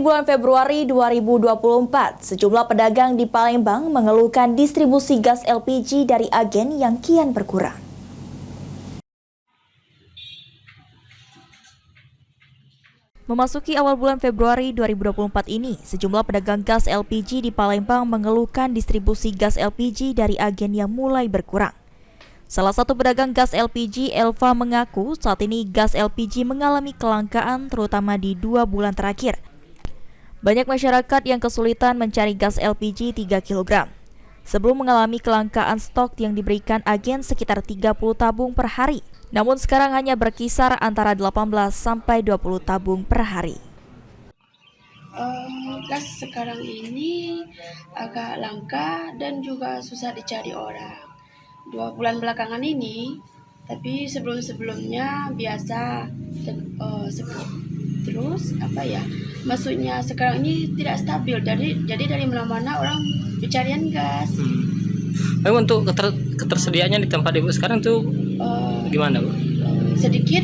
bulan Februari 2024, sejumlah pedagang di Palembang mengeluhkan distribusi gas LPG dari agen yang kian berkurang. Memasuki awal bulan Februari 2024 ini, sejumlah pedagang gas LPG di Palembang mengeluhkan distribusi gas LPG dari agen yang mulai berkurang. Salah satu pedagang gas LPG, Elva, mengaku saat ini gas LPG mengalami kelangkaan terutama di 2 bulan terakhir. Banyak masyarakat yang kesulitan mencari gas LPG 3 kg. Sebelum mengalami kelangkaan stok yang diberikan agen sekitar 30 tabung per hari. Namun sekarang hanya berkisar antara 18 sampai 20 tabung per hari. Gas sekarang ini agak langka dan juga susah dicari orang. 2 bulan belakangan ini, tapi sebelum-sebelumnya biasa. Terus maksudnya sekarang ini tidak stabil. Jadi dari mana-mana orang pencarian gas. Untuk ketersediaannya di tempat ibu sekarang tuh gimana, Bu? Sedikit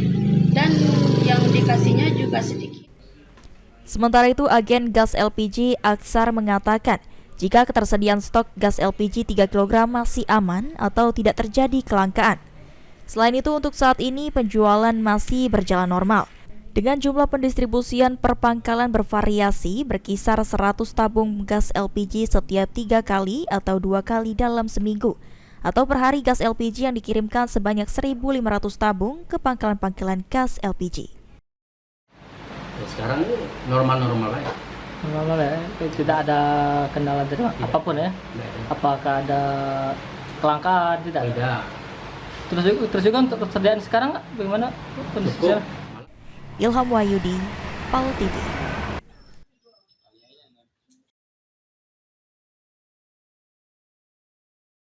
dan yang dikasihnya juga sedikit. Sementara itu, agen gas LPG Aksar mengatakan jika ketersediaan stok gas LPG 3 kg masih aman atau tidak terjadi kelangkaan. Selain itu, untuk saat ini penjualan masih berjalan normal. Dengan jumlah pendistribusian per pangkalan bervariasi berkisar 100 tabung gas LPG setiap 3 kali atau 2 kali dalam seminggu. Atau per hari gas LPG yang dikirimkan sebanyak 1.500 tabung ke pangkalan-pangkalan gas LPG. Sekarang normal-normal aja. Normal ya, tidak ada kendala dari apapun ya. Apakah ada kelangkaan? Tidak. Terus juga untuk persediaan sekarang bagaimana kondisinya? Ilham Wahyudi, PAL TV.